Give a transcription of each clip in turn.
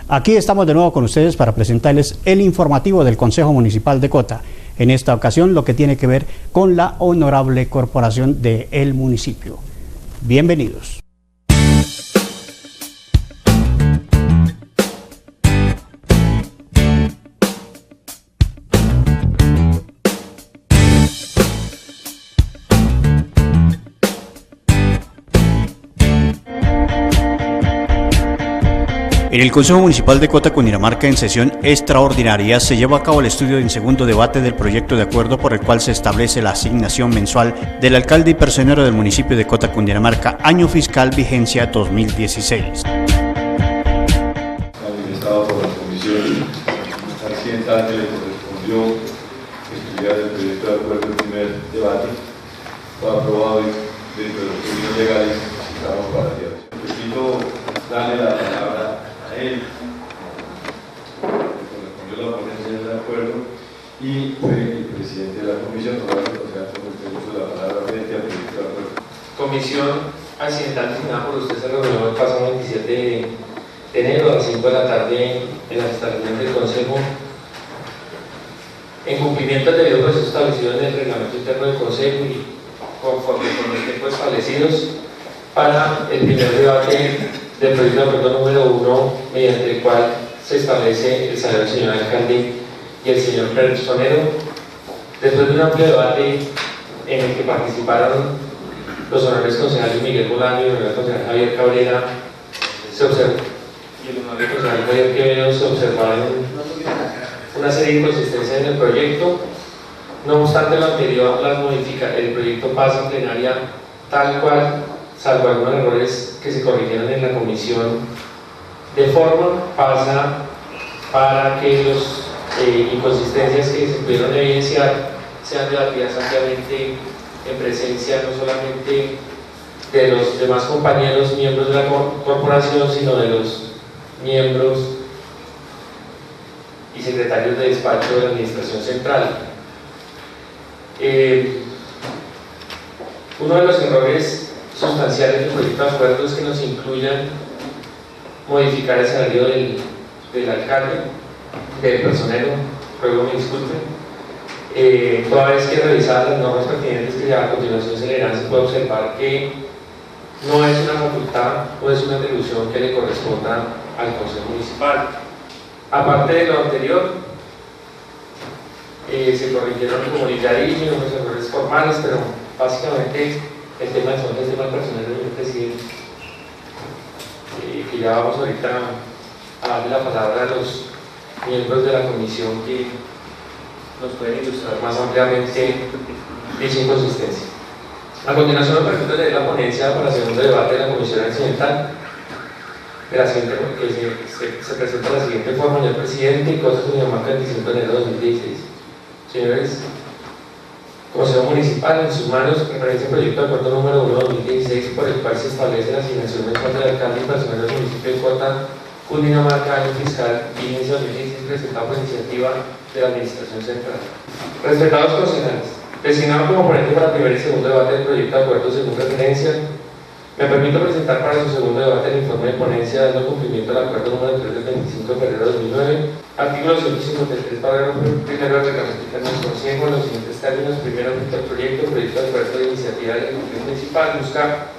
Aquí estamos de nuevo con ustedes para presentarles el informativo del Consejo Municipal de Cota. En esta ocasión lo que tiene que ver con la honorable corporación del municipio. Bienvenidos. En el Consejo Municipal de Cota, Cundinamarca, en sesión extraordinaria, se llevó a cabo el estudio en segundo debate del proyecto de acuerdo por el cual se establece la asignación mensual del alcalde y personero del municipio de Cota, Cundinamarca, año fiscal vigencia 2016. Administrado por la comisión accidental que le correspondió estudiar el proyecto de acuerdo en primer debate. Fue aprobado dentro de los términos legales que estamos para el día de hoy. Necesito darle la palabra a él, que correspondió la ponencia del acuerdo, y fue el presidente de la comisión, por lo que usted uso la palabra frente al proyecto de acuerdo. Comisión accidental designada por usted se reunió el pasado 27 de enero a las 5 de la tarde en las instalaciones del Consejo, en cumplimiento del debido proceso establecido en el reglamento interno del Consejo y conforme con los tiempos establecidos para el primer debate del proyecto de acuerdo número 1, mediante el cual se establece el salario del señor alcalde y el señor personero. Después de un amplio debate en el que participaron los honorables concejales Miguel Bolaño y el honorable concejal Javier Cabrera, y el honorable concejal Javier Quevedo, se observaron una serie de inconsistencias en el proyecto. No obstante lo anterior, el proyecto pasa a plenaria tal cual, salvo algunos errores que se corrigieron en la comisión de forma, pasa para que las inconsistencias que se pudieron evidenciar sean debatidas ampliamente en presencia no solamente de los demás compañeros miembros de la corporación, sino de los miembros y secretarios de despacho de la Administración Central. Uno de los errores sustanciales del proyecto de acuerdo es que nos incluyan modificar el salario del alcalde, del personero, ruego me disculpen. Toda vez que revisadas las normas pertinentes que a continuación se leerán, se puede observar que no es una facultad o es una atribución que le corresponda al Consejo Municipal. Aparte de lo anterior, se corrigieron, como ya dije, unos errores formales, pero básicamente el tema son el tema personal del presidente, que ya vamos ahorita a darle la palabra a los miembros de la comisión que nos pueden ilustrar más ampliamente dicha inconsistencia. A continuación, me permito leer la ponencia para el segundo debate de la comisión accidental, que se presenta de la siguiente forma: señor presidente, y Cosas Cundinamarca, el 25 de enero de 2016. Señores, Consejo Municipal, en sus manos, referencia al proyecto de acuerdo número 1 de 2016, por el cual se establece la asignación mensual del alcalde y personal del municipio de Cota, Cundinamarca, año fiscal vigencia 2016, presentado por iniciativa de la Administración Central. Respetados concejales, designado como ponente para el primer y segundo debate del proyecto de acuerdo según referencia, me permito presentar para su segundo debate el informe de ponencia dando cumplimiento al acuerdo número 3 del 25 de febrero de 2009, artículo 153, parágrafo primero del reglamento interno del Consejo, en los siguientes términos. Primero, el proyecto de acuerdo de iniciativa del Ejecutivo Municipal busca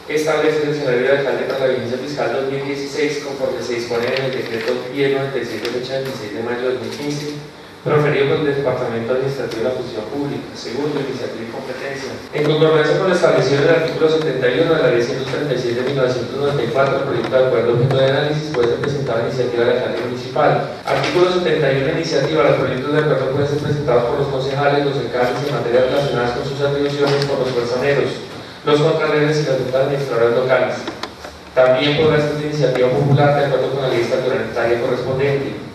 establecer el salario del alcalde para la vigencia fiscal 2016 conforme se dispone en el decreto 1097 de fecha 26 de mayo de 2015, proferido por el Departamento Administrativo de la Función Pública. Segundo, iniciativa y competencia. En concordancia con lo establecido en el artículo 71 de la Ley 136 de 1994, el proyecto de acuerdo objeto de análisis puede ser presentado a iniciativa del alcalde municipal. Artículo 71 de iniciativa. Los proyectos de acuerdo pueden ser presentados por los concejales, los alcaldes en materias relacionadas con sus atribuciones, por los personeros, los contralores y las juntas administradoras locales. También podrá ser de iniciativa popular de acuerdo con la ley estatutaria correspondiente.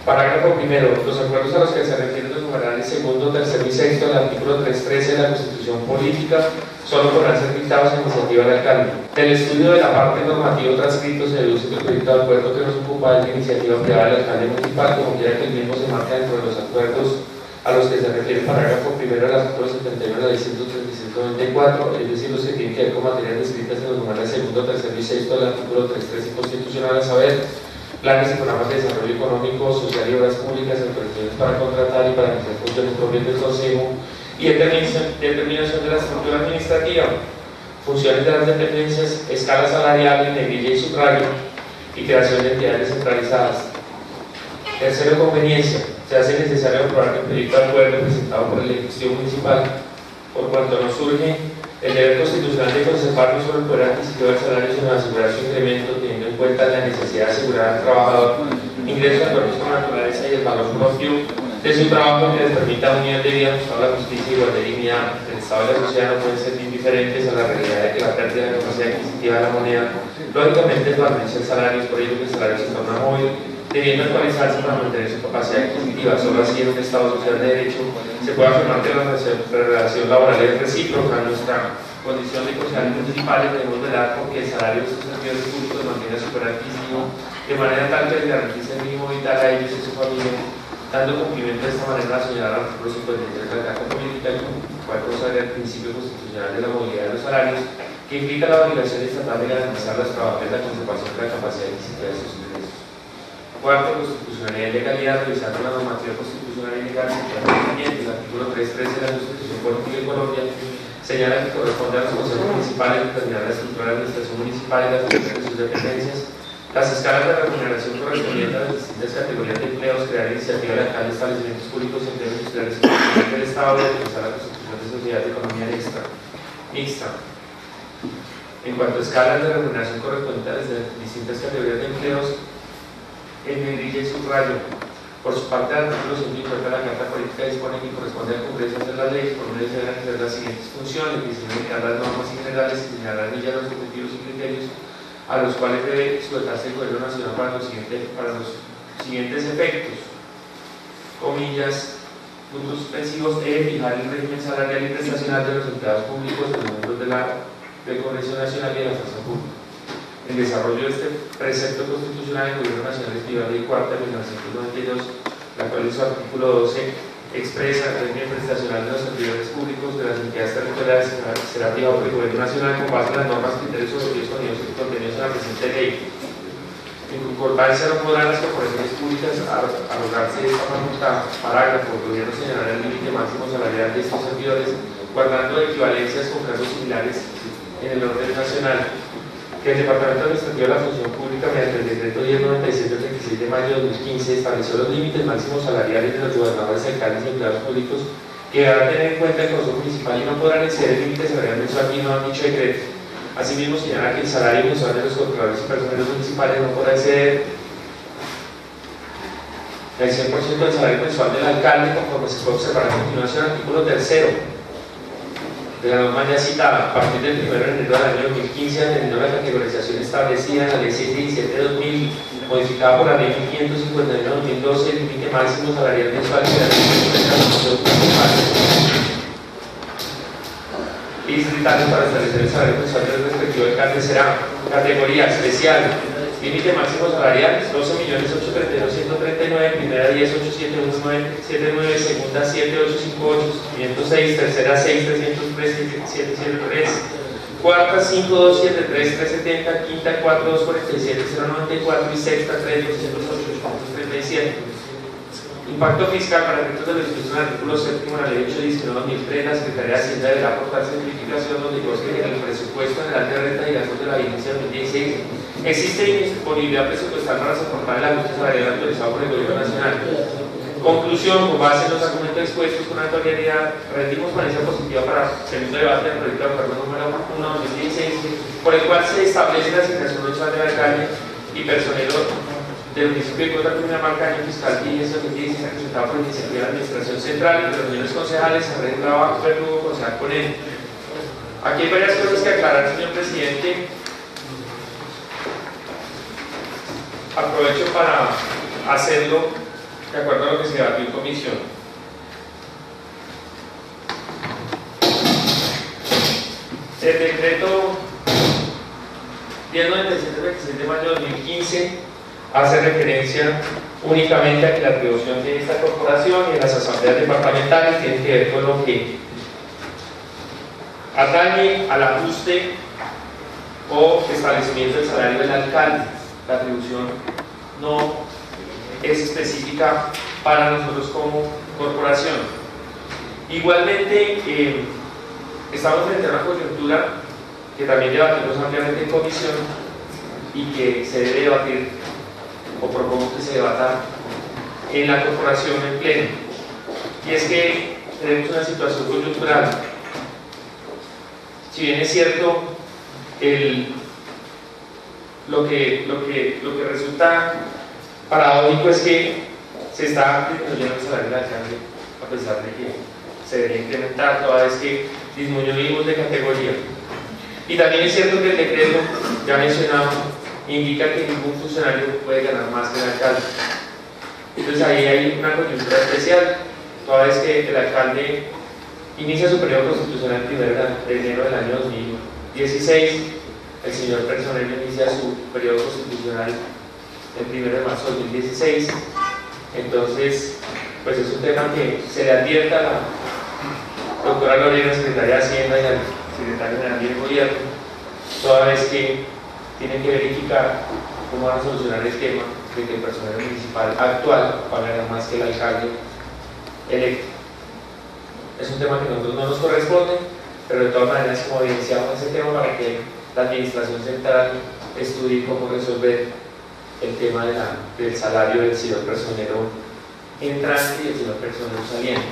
Parágrafo primero. Los acuerdos a los que se refieren los numerales segundo, tercero y sexto del artículo 313 de la Constitución Política solo podrán ser dictados a iniciativa del alcalde. Del estudio de la parte normativa transcrito se deduce que el proyecto de acuerdo que nos ocupa es de iniciativa privada del alcalde municipal, como quiera que el mismo se marque dentro de los acuerdos a los que se refiere el parágrafo primero del artículo 71 de la Ley 135/94, es decir, los que tienen que ver con materias descritas en los numerales segundo, tercero y sexto del artículo 313 constitucional, a saber, planes y programas de desarrollo económico, social y obras públicas, autorizaciones para contratar y para iniciar funciones propias del Consejo y determinación de la estructura administrativa, funciones de las dependencias, escala salarial en negrilla y subrayo y creación de entidades descentralizadas. Tercero, conveniencia. Se hace necesario aprobar el proyecto de acuerdo presentado por el Ejecutivo Municipal, por cuanto nos surge el deber constitucional de conservar no solo el poder adquisitivo del salario, sino asegurar su incremento, teniendo en cuenta la necesidad de asegurar al trabajador ingresos acordes con la naturaleza y el valor propio de su trabajo que les permita un nivel de vida ajustado a la justicia, igualdad y dignidad. El Estado y la sociedad no pueden ser indiferentes a la realidad de que la pérdida de la capacidad adquisitiva de la moneda lógicamente desvaloriza el salario, es por ello que el salario se torna móvil, debiendo actualizarse para mantener su capacidad adquisitiva. Solo así en un Estado social de derecho se puede afirmar que la relación laboral es recíproca. En nuestra condición de funcionarios municipales debemos velar por que el salario de sus servidores públicos mantenga su poder adquisitivo de manera tal que les garantice el mínimo vital a ellos y a su familia, dando cumplimiento de esta manera a señalar al artículo 53 de la Carta Política, cual consagra el principio constitucional de la movilidad de los salarios, que implica la obligación estatal de garantizar a los trabajadores la conservación de la capacidad adquisitiva de sus ingresos. Cuarto, constitucionalidad y legalidad. Revisando la normativa constitucional y legal, el artículo 3.13 de la Constitución Política de Colombia señala que corresponde a los consejos municipales determinar la estructura de la administración municipal y las funciones de sus dependencias, las escalas de remuneración correspondientes a las distintas categorías de empleos, crear iniciativa de alcalde de establecimientos públicos y empleos industriales del Estado y realizar la constitución de sociedades de economía mixta. En cuanto a escalas de remuneración correspondientes a las distintas categorías de empleos, en negrilla y subrayo. Por su parte, el artículo 150 de la Carta Política dispone que corresponde al Congreso hacer las leyes por medio de hacer las siguientes funciones: diseñar las normas generales y señalar en ellas los objetivos y criterios a los cuales debe sujetarse el Gobierno Nacional para los siguientes efectos. Comillas, puntos suspensivos: fijar el régimen salarial y prestacional de los empleados públicos, de los miembros del Congreso Nacional y de la Fuerza Pública. El desarrollo de este precepto constitucional del Gobierno Nacional escribió la Ley Cuarta de 1992, la cual en su artículo 12 expresa el régimen prestacional de los servidores públicos de las entidades territoriales será fijado por el Gobierno Nacional con base en las normas, criterios, objetivos contenidos en la presente ley. En concordancia no podrán las corporaciones públicas arrogarse esta facultad. Parágrafo: el Gobierno señalará el límite máximo salarial de estos servidores, guardando equivalencias con cargos similares en el orden nacional. Que el Departamento Administrativo de la Función Pública, mediante el decreto 1097 del 26 de mayo de 2015, estableció los límites máximos salariales de los gobernadores, alcaldes y empleados públicos, que deberán tener en cuenta el Consejo Municipal y no podrán exceder el límite salarial mensual y no han dicho decreto. Asimismo, señala que el salario mensual de los controladores y personeros municipales no podrá exceder el 100% del salario mensual del alcalde, conforme se puede observar a continuación el artículo 3 de la norma ya citada. A partir del 1 de enero del año 2015, atendiendo la categorización establecida en la Ley 617 de 2000, modificada por la Ley 1551 de 2012, el límite máximo salarial mensual de la Administración Municipal y distritales para establecer el salario mensual del respectivo alcalde será: categoría especial, límite máximo salarial 12.832.139, primera 10.871.979, segunda 7.858.506, tercera 6.303.773, cuarta 5.273.370, quinta 4.247.094 y sexta 3.208.837. Impacto fiscal. Para efectos de lo dispuesto en el artículo 7 de la Ley 819/2003, la Secretaría de Hacienda deberá aportar certificación donde conste que en el presupuesto general de renta y gastos de la vigencia 2016 existe disponibilidad presupuestal para soportar el ajuste salarial autorizado por el Gobierno Nacional. Conclusión: con base en los argumentos expuestos con anterioridad, rendimos ponencia positiva para el segundo debate del proyecto de acuerdo número 1/2016, por el cual se establece la asignación mensual del alcalde y personero del municipio de Cota Cundinamarca, año fiscal 2016, presentado por iniciativa de la Administración Central y de los reuniones concejales, en red de trabajo, verdugo, concejal ponente. Aquí hay varias cosas que aclarar, señor presidente. Aprovecho para hacerlo de acuerdo a lo que se debatió en comisión. El decreto 1097 del 26 de mayo de 2015 hace referencia únicamente a que la atribución de esta corporación y de las asambleas departamentales tiene que ver con lo que atañe al ajuste o establecimiento del salario del alcalde. La atribución no es específica para nosotros como corporación. Igualmente, estamos frente a una coyuntura que también debatimos ampliamente en comisión y que se debe debatir, o propongo que se debata en la corporación en pleno. Y es que tenemos una situación coyuntural. Si bien es cierto, lo que resulta paradójico es que se está disminuyendo el salario del alcalde, a pesar de que se debe incrementar toda vez que disminuimos de categoría. Y también es cierto que el decreto, ya mencionado, indica que ningún funcionario puede ganar más que el alcalde. Entonces ahí hay una coyuntura especial, toda vez que el alcalde inicia su periodo constitucional el 1 de enero del año 2016, el señor Personero inicia su periodo constitucional el 1 de marzo de 2016. Entonces, pues es un tema que se le advierta a la doctora Lorena, secretaria de Hacienda, y al secretario general del Gobierno, toda vez que tienen que verificar cómo van a solucionar el tema de que el personal municipal actual va a ganar más que el alcalde electo. Es un tema que a nosotros no nos corresponde, pero de todas maneras, como evidenciamos ese tema para que la administración central estudie cómo resolver el tema del salario del señor personero entrante y el señor personero saliente.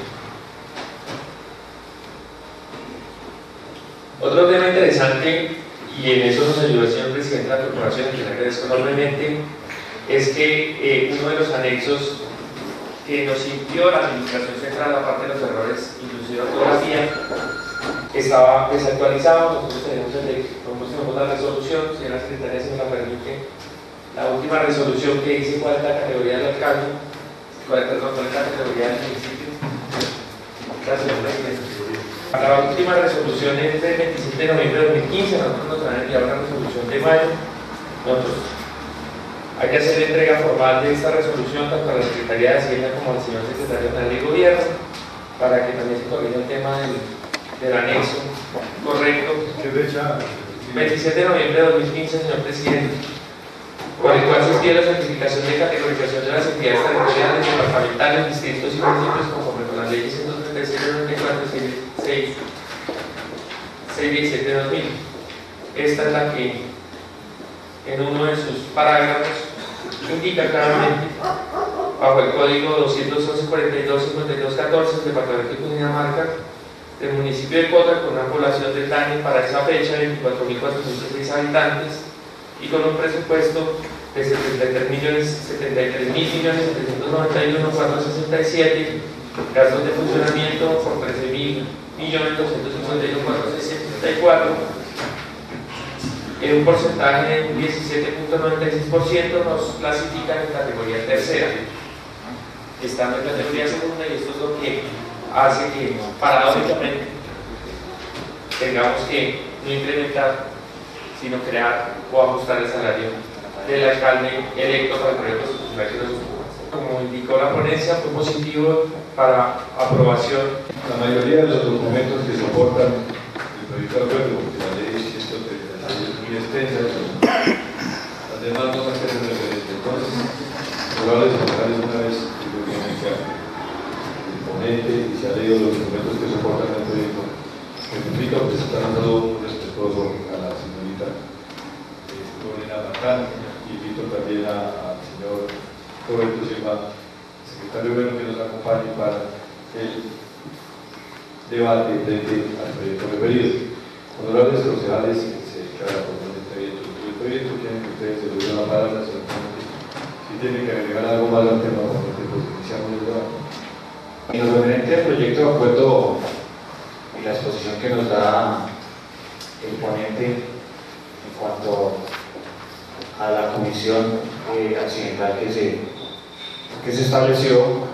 Otro tema interesante, y en eso nos ayudó el señor presidente de la corporación, a quien agradezco enormemente, es que uno de los anexos que nos sintió la administración central, aparte de los errores, inclusive de ortografía, estaba desactualizado. Nosotros tenemos la resolución, si la secretaria se me la permite, la última resolución que dice cuál es la categoría del alcalde, cuál es la categoría del municipio. La última resolución es del 27 de noviembre de 2015, nosotros nos van a enviar una resolución de mayo. Nosotros hay que hacer entrega formal de esta resolución tanto a la Secretaría de Hacienda como al señor Secretario General de Gobierno, para que también se corrija el tema del anexo correcto. ¿Qué fecha? 27 de noviembre de 2015, señor presidente, por el cual se extiende la certificación de categorización de las entidades territoriales, departamentales, distritos y municipios conforme con las leyes 136 de 94 y 617 de 2000. Esta es la que en uno de sus parágrafos indica claramente, bajo el código 211-42-52-14 del departamento de Cundinamarca, del municipio de Cota, con una población de Tani para esa fecha de 24.406 habitantes y con un presupuesto de 73.791.467, gastos de funcionamiento por 13.251.464, en un porcentaje de 17.96%, nos clasifican en categoría tercera, estando en categoría segunda, y esto es lo que hace que paradójicamente tengamos que no incrementar, sino crear o ajustar el salario del alcalde electo para el periodo constitucional que nos ocupa. Como indicó la ponencia, fue positivo para aprobación. La mayoría de los documentos que soportan el proyecto de acuerdo, porque la ley 136 es muy extensa, las demás no se hacen referencia. Entonces, probable es una vez que el ponente y se ha leído los documentos que soportan el proyecto, que implica que se está dando un respetuoso a la señorita Lorena Marcán, y invito también al señor Roberto Silva, secretario bueno, que nos acompañe para el debate frente al proyecto referido. Honorables concejales, se declara por el proyecto, quieren que ustedes se lo den la palabra, si tienen que agregar algo más al tema, pues iniciamos el debate. En lo referente al proyecto de acuerdo y la exposición que nos da el ponente en cuanto a la comisión accidental que se estableció,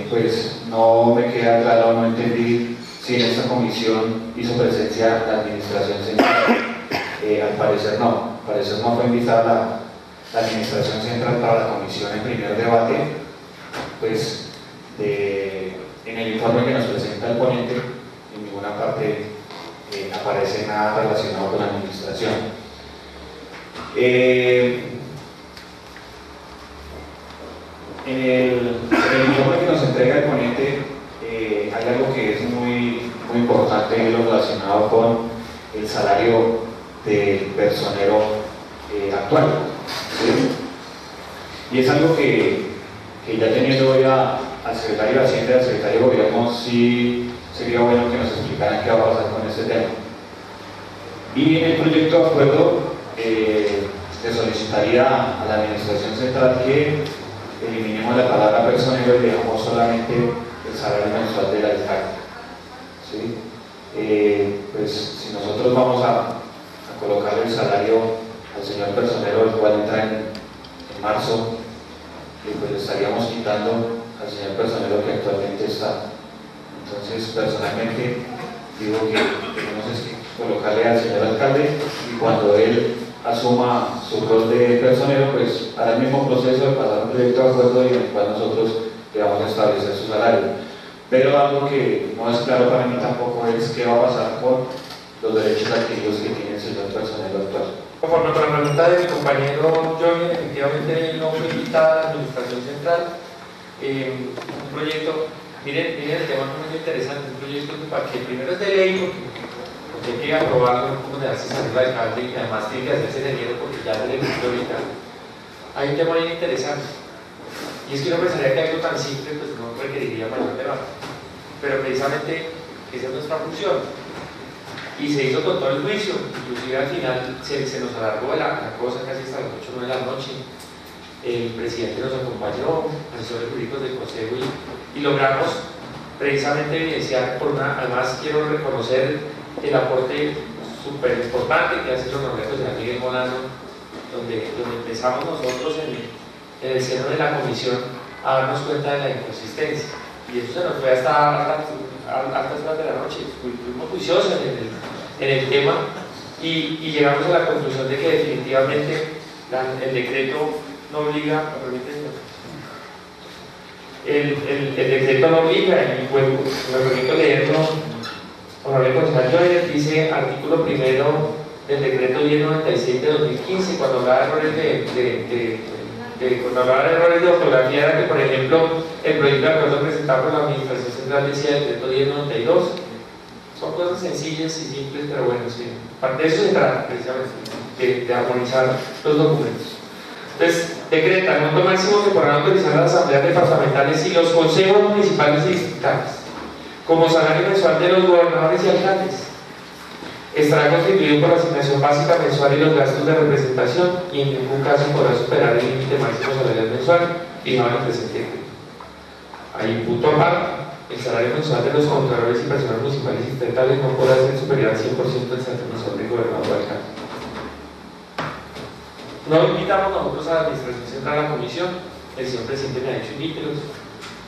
pues no me queda claro, no entendí si en esta comisión hizo presencia la administración central. Al parecer no fue invitada la administración central para la comisión en primer debate. Pues en el informe que nos presenta el ponente, en ninguna parte aparece nada relacionado con la administración. En el informe que nos entrega el ponente hay algo que es muy importante, lo relacionado con el salario del personero actual, ¿sí? Y es algo que ya teniendo hoy al secretario de Hacienda y al secretario de Gobierno, sí sería bueno que nos explicaran qué va a pasar con este tema. Y en el proyecto de acuerdo se solicitaría a la Administración Central que eliminemos la palabra personero y dejamos solamente el salario mensual del alcalde, ¿sí? Pues si nosotros vamos a colocar el salario al señor personero, el cual entra en marzo, pues le estaríamos quitando al señor personero que actualmente está. Entonces, personalmente, digo que tenemos que colocarle al señor alcalde y cuando él asuma su rol de personero, pues hará el mismo proceso de pasar un proyecto de acuerdo y en el cual nosotros le vamos a establecer su salario. Pero algo que no es claro para mí tampoco es qué va a pasar con los derechos adquiridos que tiene el señor personero actual. Conforme con la pregunta de mi compañero Johnny, efectivamente no fue invitada a la Administración Central. Un proyecto, miren el tema es muy interesante, un proyecto que primero es de ley, porque hay que aprobarlo, como de darse salir al alcalde y además tiene que hacerse de enero porque ya se le cumplió ahorita. Hay un tema bien interesante, y es que uno pensaría que algo tan simple pues no requeriría mayor debate, pero precisamente esa es nuestra función. Y se hizo con todo el juicio, inclusive al final se nos alargó la cosa casi hasta las 8 o 9 de la noche. El presidente nos acompañó, asesores jurídicos del Consejo, y logramos precisamente evidenciar, además quiero reconocer el aporte súper importante que hace el honorable José Miguel Molano, donde empezamos nosotros en el seno de la comisión a darnos cuenta de la inconsistencia. Y eso se nos fue hasta altas horas de la noche, fuimos juiciosos en el tema y llegamos a la conclusión de que definitivamente el decreto no obliga, el decreto no obliga, y bueno, me permito leerlo, honorable concejal Joyer, dice artículo primero del decreto 1096 de 2015, cuando hablaba de errores de ortografía, era que, por ejemplo, el proyecto de acuerdo presentado por la Administración Central decía decreto 1092. Son cosas sencillas y simples, pero bueno, sí. De eso se trata, precisamente, de armonizar los documentos. Entonces, decreta el monto máximo que podrán autorizar las asambleas departamentales y los consejos municipales y distritales como salario mensual de los gobernadores y alcaldes. Estará constituido por la asignación básica mensual y los gastos de representación, y en ningún caso podrá superar el límite máximo salarial mensual fijado en el presente decreto. Ahí, punto aparte, el salario mensual de los contralores y personal municipales y distritales no podrá ser superior al 100% del salario mensual del gobernador o alcalde. No invitamos nosotros a la Administración Central a la comisión, el señor presidente me ha dicho invítelos,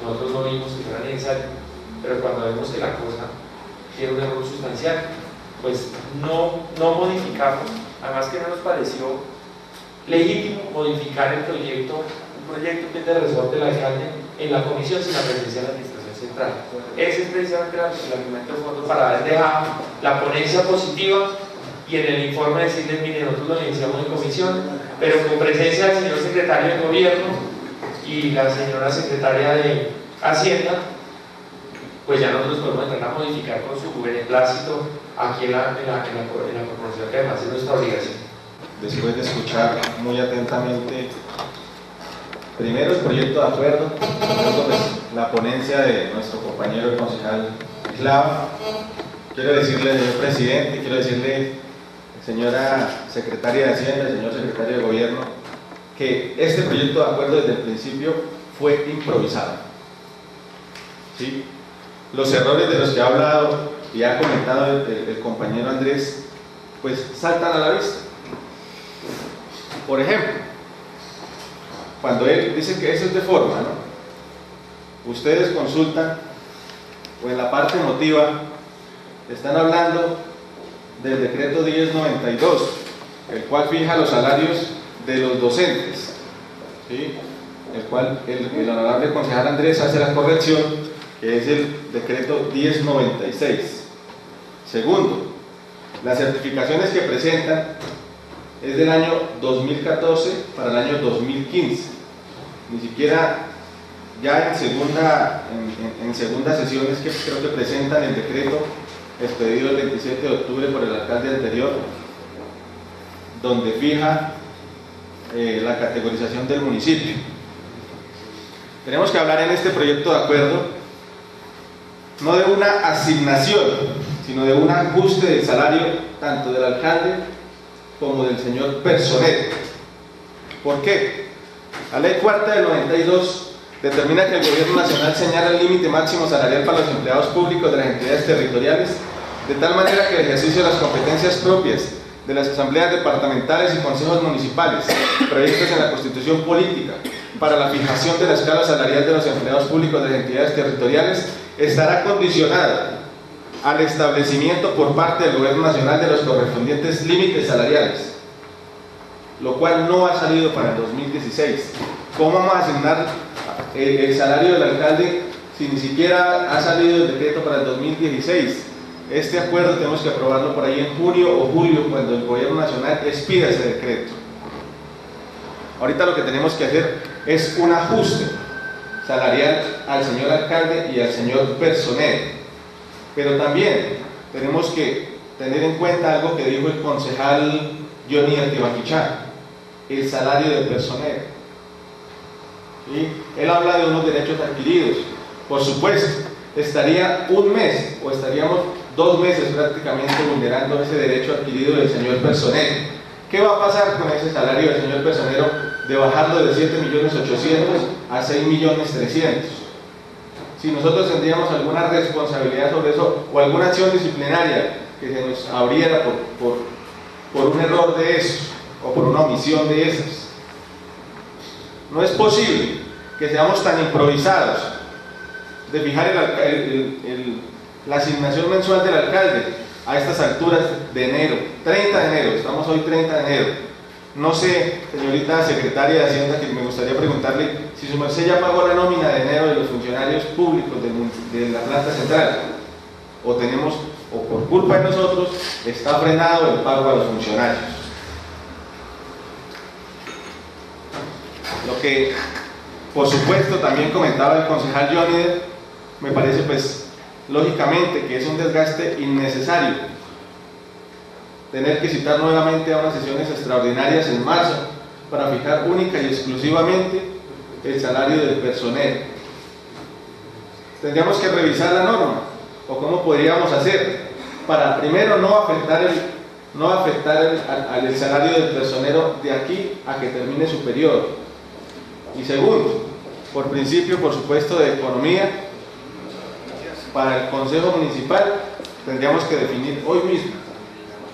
nosotros no vimos que fuera necesario, pero cuando vemos que la cosa tiene un error sustancial, pues no modificamos, además que no nos pareció legítimo modificar el proyecto, un proyecto que es de resorte del alcalde en la comisión sin la presencia de la Administración Central. Ese es precisamente el argumento de fondo para haber dejado la ponencia positiva y en el informe decirles, miren, nosotros lo iniciamos en comisión, pero con presencia del señor secretario de Gobierno y la señora secretaria de Hacienda, pues ya nosotros podemos entrar a modificar con su beneplácito aquí en la corporación, que además es nuestra obligación. Después de escuchar muy atentamente primero el proyecto de acuerdo, luego pues, la ponencia de nuestro compañero el concejal Clava, quiero decirle, señor presidente, quiero decirle, señora secretaria de Hacienda, señor secretario de Gobierno, que este proyecto de acuerdo desde el principio fue improvisado, ¿sí? Los errores de los que ha hablado y ha comentado el compañero Andrés, pues saltan a la vista. Por ejemplo, cuando él dice que eso es de forma, ¿no? Ustedes consultan o en la parte emotiva están hablando del decreto 1092, el cual fija los salarios de los docentes, ¿sí? El cual el honorable concejal Andrés hace la corrección, que es el decreto 1096. Segundo, las certificaciones que presentan es del año 2014 para el año 2015. Ni siquiera ya en segunda sesión es que creo que presentan el decreto expedido el 27 de octubre por el alcalde anterior, donde fija la categorización del municipio. Tenemos que hablar en este proyecto de acuerdo no de una asignación, sino de un ajuste del salario tanto del alcalde como del señor personero. ¿Por qué? La ley cuarta del 92 determina que el gobierno nacional señala el límite máximo salarial para los empleados públicos de las entidades territoriales, de tal manera que el ejercicio de las competencias propias de las asambleas departamentales y consejos municipales previstas en la Constitución Política para la fijación de la escala salarial de los empleados públicos de las entidades territoriales estará condicionada al establecimiento por parte del gobierno nacional de los correspondientes límites salariales, lo cual no ha salido para el 2016. ¿Cómo vamos a asignar el salario del alcalde si ni siquiera ha salido el decreto para el 2016? Este acuerdo tenemos que aprobarlo por ahí en junio o julio, cuando el gobierno nacional expida ese decreto. Ahorita lo que tenemos que hacer es un ajuste salarial al señor alcalde y al señor personero, pero también tenemos que tener en cuenta algo que dijo el concejal Johnny Altibaquichá: el salario del personero. ¿Sí? Él habla de unos derechos adquiridos. Por supuesto, estaría un mes o estaríamos 2 meses prácticamente vulnerando ese derecho adquirido del señor personero. ¿Qué va a pasar con ese salario del señor personero de bajarlo de 7.800.000 a 6.300.000? Si nosotros tendríamos alguna responsabilidad sobre eso o alguna acción disciplinaria que se nos abriera por un error de esos o por una omisión de esas. No es posible que seamos tan improvisados de fijar la asignación mensual del alcalde a estas alturas de enero, 30 de enero, estamos hoy 30 de enero. No sé, señorita secretaria de Hacienda, que me gustaría preguntarle si su merced ya pagó la nómina de enero de los funcionarios públicos de la planta central, o tenemos, o por culpa de nosotros, está frenado el pago a los funcionarios. Lo que, por supuesto, también comentaba el concejal Johnny, me parece pues lógicamente que es un desgaste innecesario tener que citar nuevamente a unas sesiones extraordinarias en marzo para fijar única y exclusivamente el salario del personero. Tendríamos que revisar la norma, o cómo podríamos hacer para primero no afectar el salario del personero de aquí a que termine su periodo, y segundo, por principio, por supuesto, de economía, para el Consejo Municipal tendríamos que definir hoy mismo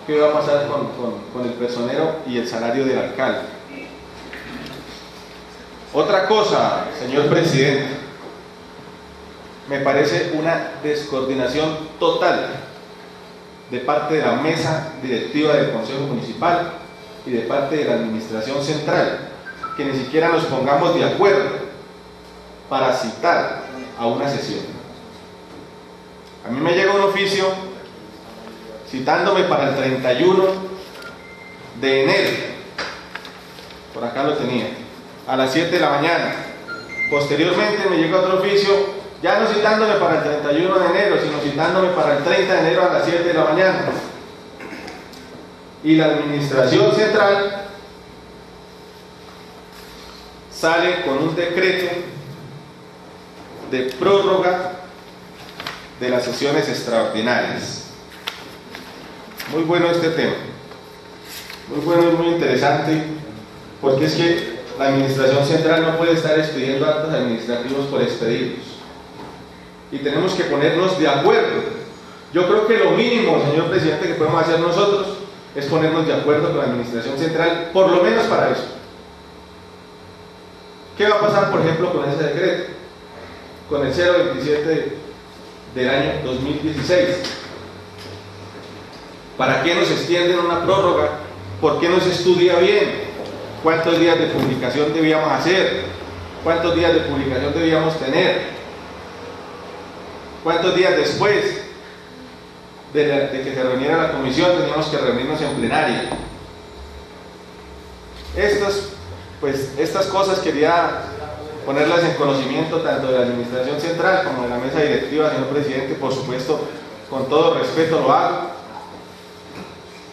qué va a pasar con el personero y el salario del alcalde. Otra cosa, señor presidente, me parece una descoordinación total de parte de la mesa directiva del Consejo Municipal y de parte de la administración central, que ni siquiera nos pongamos de acuerdo para citar a una sesión. A mí me llega un oficio citándome para el 31 de enero, por acá lo tenía, a las 7 de la mañana. Posteriormente me llega otro oficio, ya no citándome para el 31 de enero, sino citándome para el 30 de enero a las 7 de la mañana. Y la administración central sale con un decreto de prórroga de las sesiones extraordinarias. Muy bueno este tema, muy bueno y muy interesante, porque es que la administración central no puede estar expidiendo actos administrativos por expedirlos, y tenemos que ponernos de acuerdo. Yo creo que lo mínimo, señor presidente, que podemos hacer nosotros es ponernos de acuerdo con la administración central, por lo menos para eso. ¿Qué va a pasar, por ejemplo, con ese decreto? Con el 027 del año 2016. ¿Para qué nos extienden una prórroga? ¿Por qué no se estudia bien? ¿Cuántos días de publicación debíamos hacer? ¿Cuántos días de publicación debíamos tener? ¿Cuántos días después de que se reuniera la comisión teníamos que reunirnos en plenaria? Estas cosas quería ponerlas en conocimiento tanto de la Administración Central como de la mesa directiva, señor presidente. Por supuesto, con todo respeto lo hago.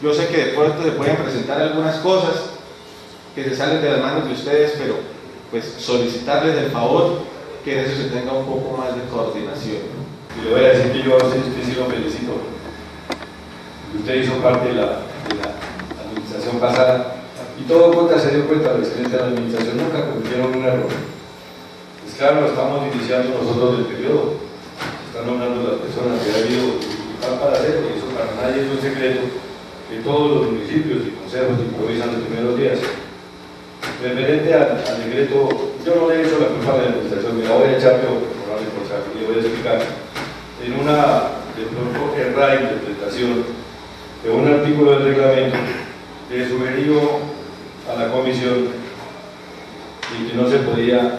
Yo sé que de pronto se pueden presentar algunas cosas que se salen de las manos de ustedes, pero pues solicitarles el favor que en eso se tenga un poco más de coordinación. Y le voy a decir que yo a usted sí lo felicito. Usted hizo parte de la administración pasada y todo cuenta se dio cuenta de lo excelente de la administración, nunca cometieron un error. Pues claro, estamos iniciando nosotros el periodo, están nombrando las personas que ha habido dificultad para hacerlo, y eso para nadie es un secreto, que todos los municipios y consejos improvisan los primeros días. Referente al decreto, yo no le he hecho la culpa a la administración, me la voy a echar yo, y le voy a explicar. En una, de pronto, errada interpretación de un artículo del reglamento, le sugirió a la comisión y que no se podía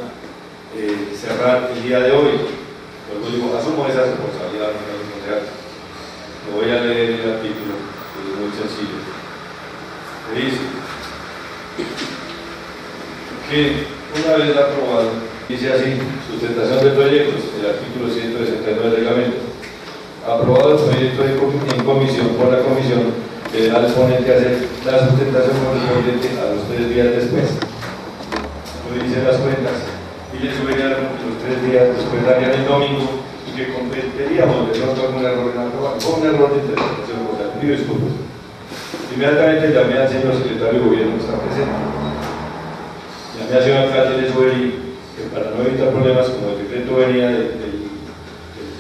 cerrar el día de hoy. Luego digo, asumo esa responsabilidad, le voy a leer el artículo, que es muy sencillo. Le dice que una vez aprobado, dice así: sustentación de proyectos, el artículo 169 del reglamento. Aprobado el proyecto en comisión por la comisión, deberá el ponente hacer la sustentación correspondiente a los 3 días después. Lo dicen las cuentas y le subirían los 3 días después, darían el domingo, y que competiríamos de pronto algún error en aprobar, con un error de interpretación, o sea, pido disculpas. Inmediatamente llamé al señor secretario de gobierno que está presente. Llamé al señor alcalde de Sueri, que para no evitar problemas, como el decreto venía del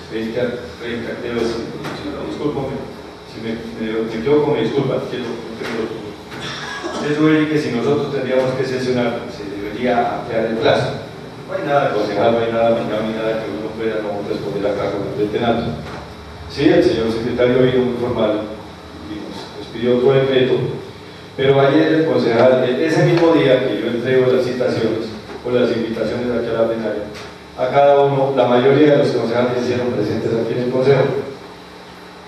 20 a 30, discúlpame, si me equivoco, me disculpan, eso es que si nosotros tendríamos que sesionar, se debería ampliar el plazo. No hay nada concejal, no hay nada final, ni nada que uno pueda no responder acá con el tenante. Sí, el señor secretario vino muy formal y nos pidió otro decreto, pero ayer el concejal, ese mismo día que yo entrego las citaciones o las invitaciones aquí a la plenaria, a cada uno, la mayoría de los concejales hicieron presentes aquí en el consejo.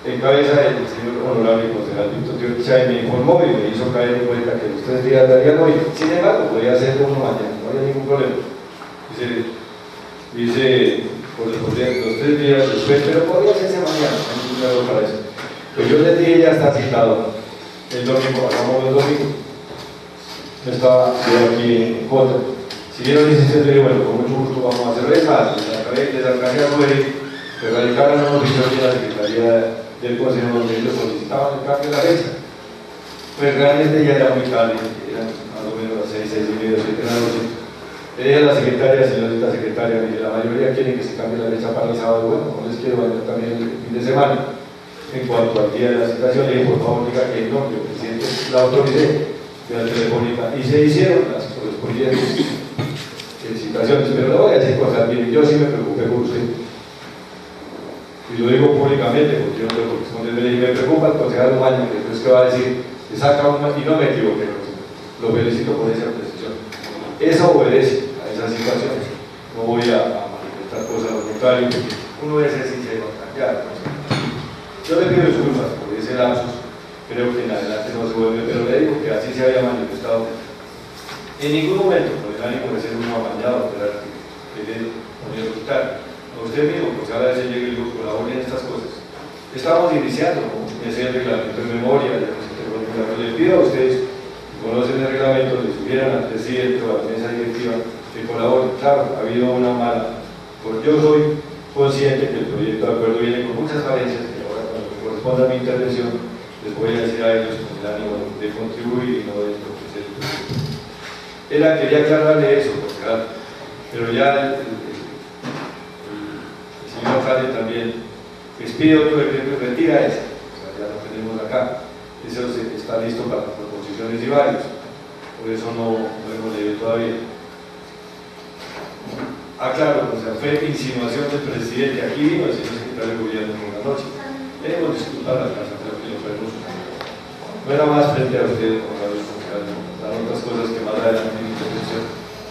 En cabeza del señor honorable concejal Víctor Chay me informó y me hizo caer en cuenta que los 3 días darían hoy. Sin embargo, podía ser uno mañana, no había ningún problema. Dice correspondiente los 3 días después, pero podría serse mañana, no hay ningún error para eso. Pues yo les dije, ya está citado el domingo, hagamos el domingo. Yo estaba aquí en contra. Si vieron la decisión, le dije, bueno, con mucho gusto vamos a hacerlo. Es más, les alcancé a poder que radicaran una oposición de la Secretaría del Consejo donde ellos solicitaban el cambio de la fecha. Pues realmente ya era muy tarde, eran más o menos las 6, 6 y media, 7 de la noche. Le dije a la secretaria, señorita secretaria, me dice, la mayoría quieren que se cambie la fecha para el sábado. Bueno, no les quiero vender también el fin de semana. En cuanto al día de la citación, le dije, por favor, diga que no, que el presidente la autoricé de la telefónica, y se hicieron las correspondientes citaciones, pero le voy a decir cosas, miren, yo sí me preocupé por usted, y lo digo públicamente porque yo no tengo que responder. Le dije, me preocupa el concejal Umaña, que después que va a decir, le saca un, y no me equivoqué, lo felicito por esa precisión. Eso obedece a esas situaciones, no voy a manifestar cosas al contrario, uno debe ser sincero, ya, yo le pido disculpas por ese lapsus, creo que en adelante no se vuelve, pero le digo que así se había manifestado. En ningún momento, por el ánimo de ser uno amañado, esperar que le poner a gustar. A usted mismo, pues ahora se llegue y digo, colaboren en estas cosas. Estamos iniciando, ¿no? Ese reglamento de memoria, les pido a ustedes que conocen el reglamento, les sugieran al presidente o a la mesa directiva que colaboren. Claro, ha habido una mala, porque yo soy consciente que el proyecto de acuerdo viene con muchas falencias, que ahora cuando corresponda a mi intervención les voy a decir a ellos con el ánimo de contribuir y no de entorpecer el proyecto. Quería aclararle eso, pero ya el señor alcalde también les pide otro decreto y retira ese, o sea, ya lo tenemos acá, eso está listo para proposiciones y varios, por eso no lo hemos leído todavía. Claro, o sea, fue insinuación del presidente, aquí vino el señor secretario de gobierno por la noche, queremos disculpar a la casa, creo que lo podemos usar. No era más frente a usted, otras cosas que más adelante en mi intervención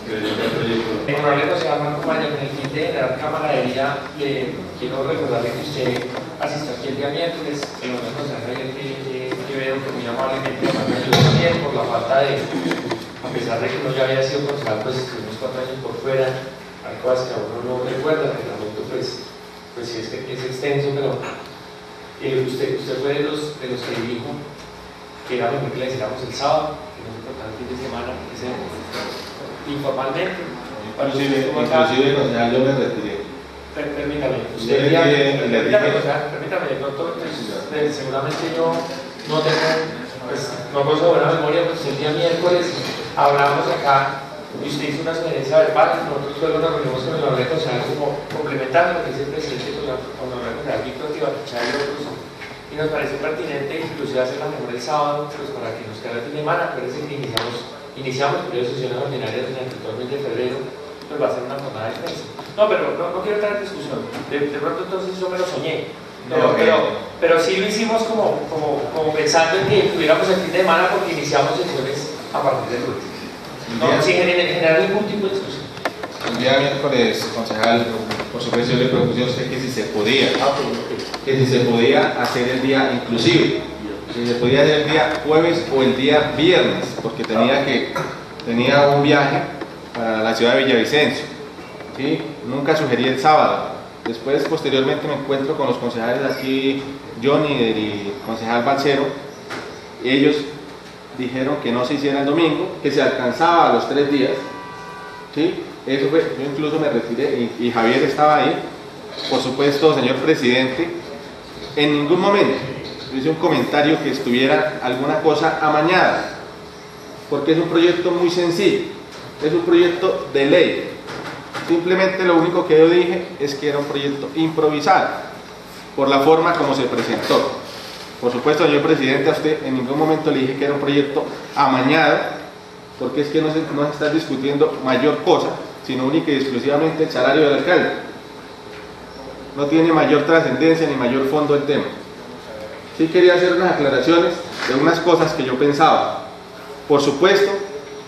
que el proyecto. Honorable concejal Marco Maña, con el fin de generar camaradería, le quiero recordarle que usted asistió aquí el día miércoles, el honorable concejal Javier Quevedo, que muy amablemente me ayudó también por la falta de, a pesar de que no ya había sido concejal, pues estuvimos 4 años por fuera, hay cosas que a uno no recuerda, el reglamento pues sí es extenso, pero usted fue de los que dijo que era mejor que le hiciéramos el sábado, que no se cortara el fin de semana, informalmente. Inclusive, concejal, yo me retiré. Permítame, permítame, de pronto, seguramente yo no tengo, pues, no gozo de buena memoria, pues el día miércoles hablamos acá y usted hizo una sugerencia verbal, nosotros luego nos reunimos con el honorable concejal como complementando lo que dice el presidente con el honorable concejal Víctor Tibarchá y otros, y nos pareció pertinente inclusive hacerla mejor el sábado, pues para que nos quede el fin de semana. Acuérdense que iniciamos el periodo de sesiones ordinarias durante todo el mes de febrero, pues va a ser una jornada de prensa. No, pero no quiero entrar en discusión. De pronto entonces yo me lo soñé. Pero sí lo hicimos como pensando en que tuviéramos el fin de semana porque iniciamos sesiones a partir del lunes. No, sin generar ningún tipo de discusión. El día miércoles, concejal, por supuesto yo le propuse a usted que si se podía, hacer el día inclusive, si se podía hacer el día jueves o el día viernes, porque tenía un viaje para la ciudad de Villavicencio, ¿sí? Nunca sugerí el sábado. Después, posteriormente, me encuentro con los concejales aquí, Johnny y el concejal Balcero, y ellos dijeron que no se hiciera el domingo, que se alcanzaba a los 3 días, ¿sí? Eso fue, yo incluso me retiré y Javier estaba ahí. Por supuesto, señor presidente, en ningún momento hice un comentario que estuviera alguna cosa amañada, porque es un proyecto muy sencillo, es un proyecto de ley. Simplemente lo único que yo dije es que era un proyecto improvisado, por la forma como se presentó. Por supuesto, señor presidente, a usted en ningún momento le dije que era un proyecto amañado, porque es que no se está discutiendo mayor cosa, sino única y exclusivamente el salario del alcalde. No tiene mayor trascendencia ni mayor fondo el tema. Sí quería hacer unas aclaraciones de unas cosas que yo pensaba. Por supuesto,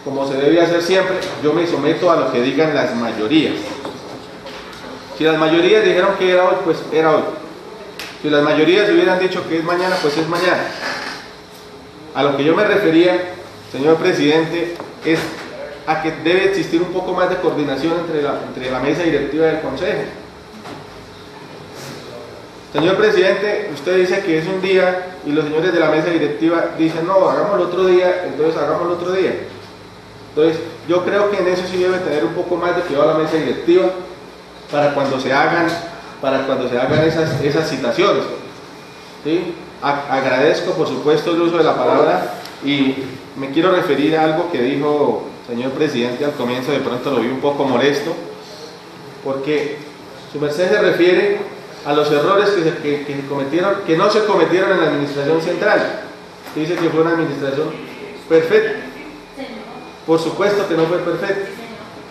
como se debe hacer siempre, yo me someto a lo que digan las mayorías. Si las mayorías dijeron que era hoy, pues era hoy. Si las mayorías hubieran dicho que es mañana, pues es mañana. A lo que yo me refería, señor presidente, es a que debe existir un poco más de coordinación entre la mesa directiva del consejo. Señor presidente, usted dice que es un día y los señores de la mesa directiva dicen no, hagámoslo otro día, entonces hagámoslo otro día. Entonces, yo creo que en eso sí debe tener un poco más de cuidado la mesa directiva para cuando se hagan esas citaciones, ¿sí? Agradezco, por supuesto, el uso de la palabra y me quiero referir a algo que dijo señor presidente al comienzo. De pronto lo vi un poco molesto, porque su merced se refiere a los errores que no se cometieron en la administración central. Dice que fue una administración perfecta. Por supuesto que no fue perfecta.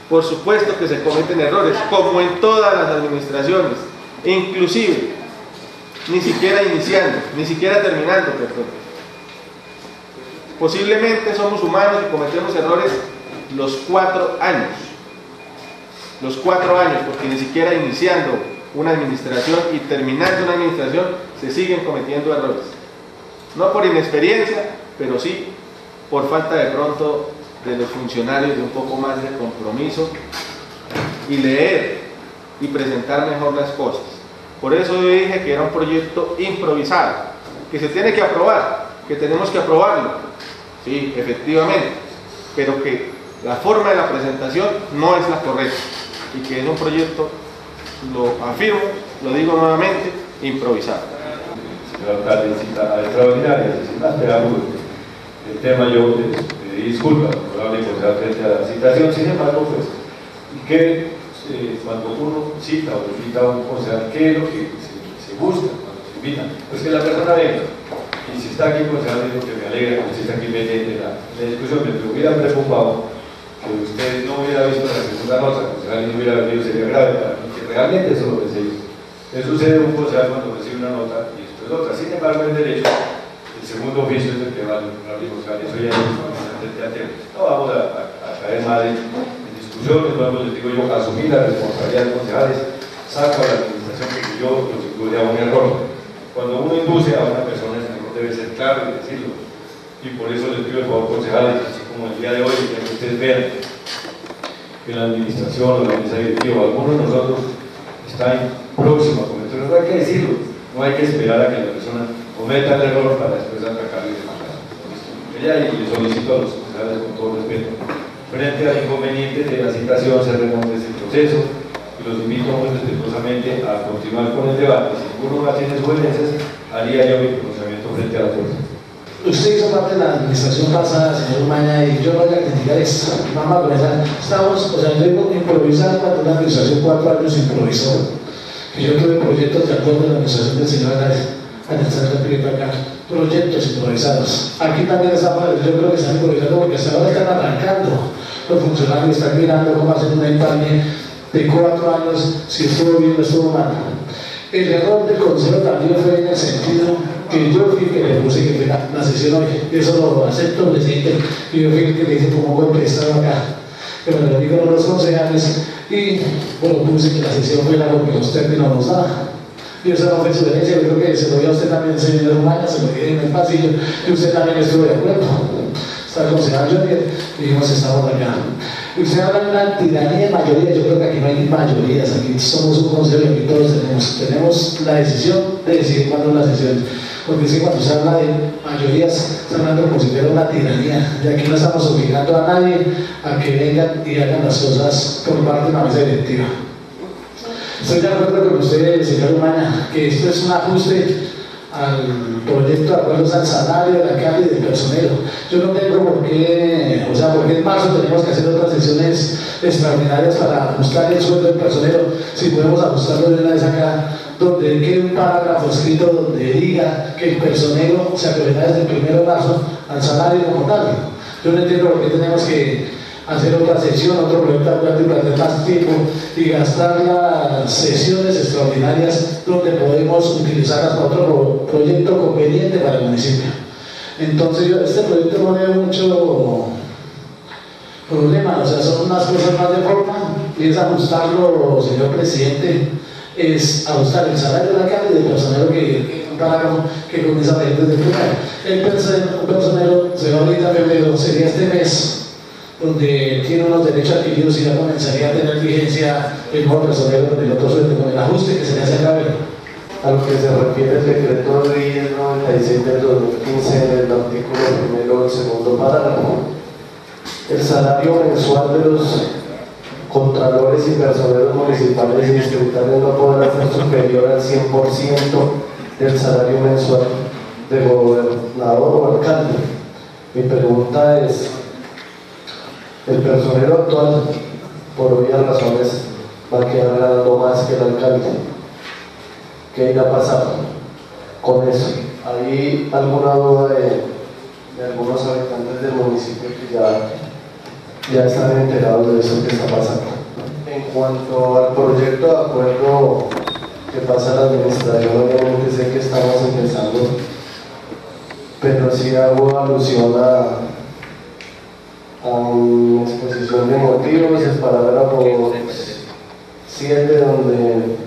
Por supuesto que se cometen errores, como en todas las administraciones, inclusive ni siquiera iniciando, ni siquiera terminando, perdón. Posiblemente somos humanos y cometemos errores los 4 años. Los 4 años, porque ni siquiera iniciando una administración y terminando una administración se siguen cometiendo errores. No por inexperiencia, pero sí por falta de pronto de los funcionarios de un poco más de compromiso y leer y presentar mejor las cosas. Por eso yo dije que era un proyecto improvisado, que se tiene que aprobar, que tenemos que aprobarlo, sí, efectivamente, pero que la forma de la presentación no es la correcta y que es un proyecto, lo afirmo, lo digo nuevamente, improvisado. Señor alcalde, cita extraordinaria, sin más preámbulos. El tema yo pedí disculpas, honorable concejal, frente a la citación, sin embargo, pues, que cuando uno cita o invita a un concejal, ¿qué es lo que se busca cuando se invita? Pues que la persona venga. Y si está aquí el concejal, digo que me alegra que usted está aquí pendiente de la discusión. Me hubiera preocupado que usted no hubiera visto la segunda nota, concejal, y no hubiera venido, sería grave para mí, que realmente eso es lo que se hizo. Eso sucede un concejal cuando recibe una nota y después otra. Sin embargo, en derecho, el segundo oficio es el que vale, honorable concejal, eso ya es importante. No vamos a caer mal en discusiones, luego les digo yo, asumir la responsabilidad de los concejales, saco a la administración porque yo lo incluye a un error. Cuando uno induce a una persona, el error debe ser claro y decirlo. Y por eso les pido el favor, concejales, así como el día de hoy, que ustedes vean que la administración o la mesa directiva, alguno de nosotros está próximo a cometer, no hay que decirlo, no hay que esperar a que la persona cometa el error para después atacarle de manera. Y le solicito a los concejales con todo respeto, frente al inconveniente de la citación, se remonte ese proceso y los invito muy respetuosamente a continuar con el debate. Si ninguno más tiene sugerencias, haría yo mi pronunciamiento frente a la fuerza. Usted hizo parte de la administración pasada, señor Umaña, y yo no voy a criticar esto. Vamos a comenzar. Estamos, o sea, yo digo improvisar cuando una administración 4 años improvisó. Que yo tuve proyectos de acuerdo a la administración del señor Alexander Prieto acá. Proyectos improvisados. Aquí también estamos, yo creo que están improvisando porque hasta ahora están arrancando. Los funcionarios están mirando cómo hacer una empañe de 4 años, si estuvo bien o estuvo mal. El error del Consejo también fue en el sentido que yo fui que le puse que fuera la sesión hoy, eso lo acepto, presidente, y yo fui el que le hice como golpe de estado acá, que me lo digo a los concejales, y bueno, puse que la sesión fuera porque los términos nos daban. Y esa no fue sugerencia, yo creo que se lo dio a usted también, señor Umaña, se lo dije en el pasillo, y usted también estuvo de acuerdo. Está el concejal Jonier, y dijimos, estamos acá. Y usted habla de una tiranía de mayoría, yo creo que aquí no hay mayorías, aquí somos un consejo y aquí todos tenemos la decisión de decidir cuándo es la sesión. Porque es que cuando se habla de mayorías, se habla como si fuera una tiranía, y aquí no estamos obligando a nadie a que vengan y hagan las cosas por parte de una mesa directiva. Estoy de acuerdo con usted, señor Umaña, que esto es un ajuste al proyecto de acuerdos al salario del alcalde y del personero. Yo no tengo por qué, o sea, porque en marzo tenemos que hacer otras sesiones extraordinarias para ajustar el sueldo del personero, si podemos ajustarlo de una vez acá, donde quede un parágrafo escrito donde diga que el personero se acogerá desde el 1 de marzo al salario como tal. Yo no entiendo por qué tenemos que hacer otra sesión, otro proyecto de acuerdo y perder más tiempo y gastar las sesiones extraordinarias donde podemos utilizarlas para otro proyecto conveniente para el municipio. Entonces yo este proyecto no veo mucho problema, o sea, son unas cosas más de forma y es ajustarlo, señor presidente, es ajustar el salario del alcalde y del personero que un parágrafo que comienza a pedir desde el primero. El personero se va ahorita en febrero, sería este mes donde tiene unos derechos adquiridos y ya comenzaría a tener vigencia el nuevo personero con el otro sueldo, con el ajuste que se le hace acá. A lo que se refiere el decreto de 1096 del 2015 en el artículo primero del segundo parágrafo. El salario mensual de los contralores y personeros municipales y distritales no podrá ser superior al 100% del salario mensual de gobernador o alcalde. Mi pregunta es, el personero actual, por obvias razones, va a quedar ganando más que el alcalde. ¿Qué irá a pasar con eso? ¿Hay alguna duda de algunos habitantes del municipio que ya están enterados de eso que está pasando? En cuanto al proyecto de acuerdo que pasa a la administración, obviamente sé que estamos empezando, pero sí hago alusión a una exposición de motivos, el parágrafo 7, donde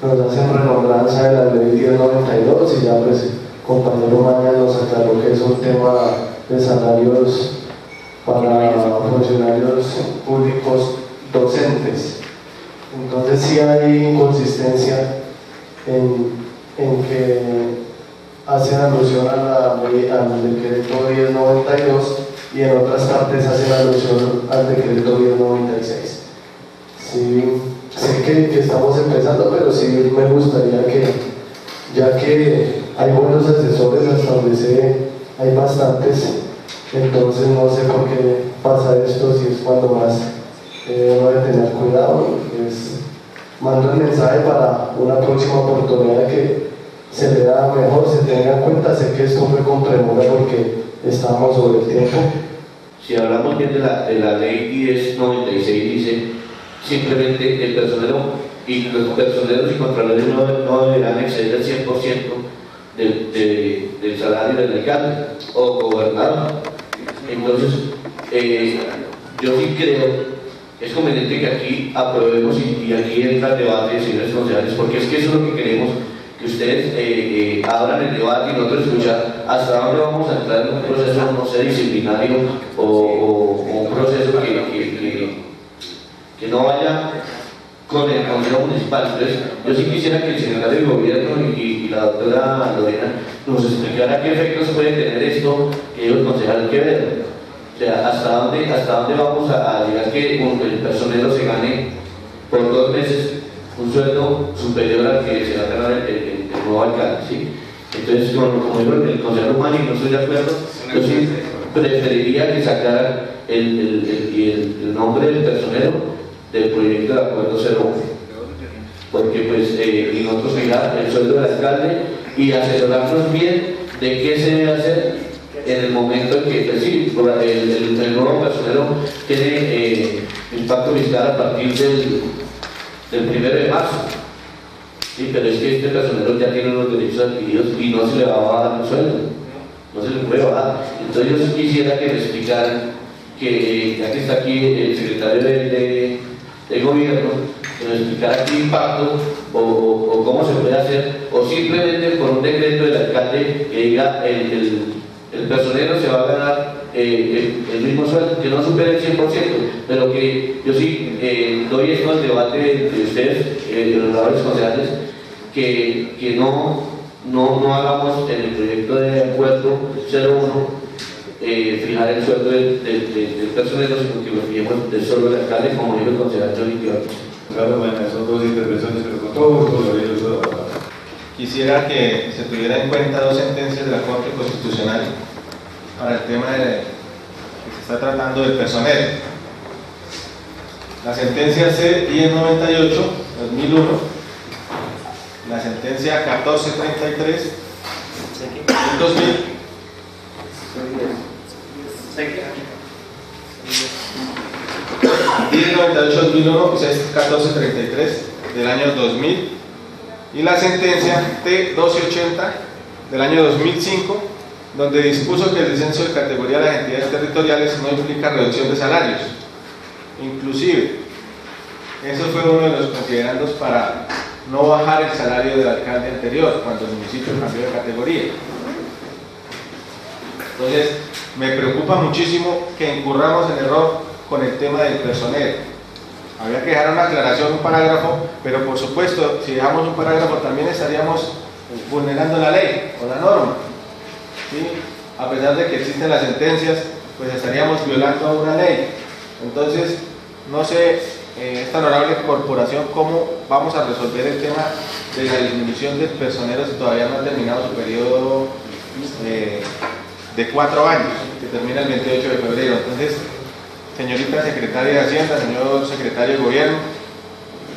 nos hacen remembranza de la ley 1092 y ya pues compañero Umaña nos aclaró que es un tema de salarios para funcionarios públicos docentes. Entonces sí hay inconsistencia en que hacen alusión a al decreto 1092 y en otras partes hacen alusión al decreto 1096. Sí, sé que estamos empezando, pero sí me gustaría que, ya que hay buenos asesores, hasta donde sé hay bastantes, entonces no sé por qué pasa esto, si es cuando más uno debe tener cuidado. Pues, mando el mensaje para una próxima oportunidad que se le da mejor, se tenga en cuenta. Sé que esto fue con premura porque estábamos sobre el tiempo. Si hablamos bien de la ley 1096, dice simplemente el personero y los personeros y contralores no deberán exceder el 100% del salario del alcalde o gobernador. Entonces, yo sí creo es conveniente que aquí aprobemos y aquí entra el debate, señores concejales, porque es que eso es lo que queremos, que ustedes abran el debate y nosotros escuchar hasta dónde vamos a entrar en un proceso, no sé, disciplinario o un proceso que no vaya con el Consejo Municipal. Entonces, yo sí quisiera que el secretario de Gobierno y la doctora Lorena nos explicara qué efectos puede tener esto que ellos concejales que ver. O sea, hasta dónde vamos a llegar que el personero se gane por 2 meses un sueldo superior al que se va a ganar el nuevo alcalde, ¿sí? Entonces, como dijo el consejero Mani, no estoy de acuerdo, yo sí preferiría que sacaran el nombre del personero del proyecto de acuerdo 01, porque pues y nosotros fijar el sueldo del alcalde y asesorarnos bien de qué se debe hacer en el momento en que pues, sí, el nuevo personero tiene impacto fiscal a partir del 1 de marzo. Sí, pero es que este personero ya tiene unos derechos adquiridos y no se le va a bajar el sueldo, no se le puede bajar. Entonces yo quisiera que me explicaran, que ya que está aquí el secretario de Gobierno, que nos explicara qué impacto o cómo se puede hacer, o simplemente por un decreto del alcalde que diga el personero se va a ganar el mismo sueldo, que no supere el 100%, pero que yo sí doy esto al debate de ustedes, los honorables concejales, que no hagamos en el proyecto de acuerdo 01 fijar el sueldo del personero, sino que lo fijemos del solo del alcalde, como dijo el concejal Johnny Quiroga. Claro, son 2 intervenciones, pero con todo gusto lo haré yo. Quisiera que se tuviera en cuenta 2 sentencias de la Corte Constitucional para el tema que se está tratando del personero. La sentencia C-1098, 2001, la sentencia 1433, 2000, 1098-2001, que es 1433 del año 2000, y la sentencia T-1280 del año 2005, donde dispuso que el descenso de categoría de las entidades territoriales no implica reducción de salarios. Inclusive, eso fue uno de los considerandos para no bajar el salario del alcalde anterior, cuando el municipio cambió de categoría. Entonces, me preocupa muchísimo que incurramos en error con el tema del personero. Había que dejar una aclaración, un parágrafo, pero por supuesto, si dejamos un parágrafo también estaríamos vulnerando la ley o la norma, ¿sí? A pesar de que existen las sentencias, pues estaríamos violando una ley. Entonces, no sé, esta honorable corporación, cómo vamos a resolver el tema de la disminución del personero si todavía no ha terminado su periodo de 4 años, que termina el 28 de febrero. Entonces, señorita secretaria de Hacienda, señor secretario de Gobierno,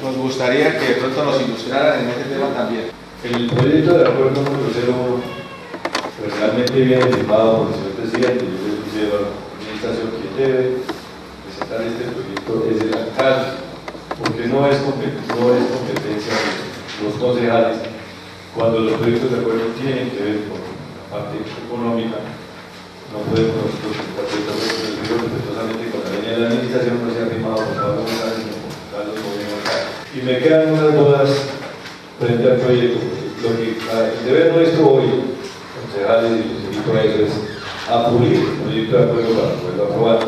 nos gustaría que de pronto nos ilustraran en este tema también. El proyecto de acuerdo número 0 pues realmente viene firmado por el señor presidente. Yo le puse a la administración que debe presentar este proyecto es el alcalde, porque no es competencia de los concejales cuando los proyectos de acuerdo tienen que ver con la parte económica. No podemos nosotros respetuosamente con la línea de la administración, no se ha firmado por Pablo González sino por Carlos Gobierno. Y me quedan unas dudas frente al proyecto. Lo que el deber nuestro hoy, concejales, y los invito a eso, es a pulir el proyecto de acuerdo para poderlo aprobar.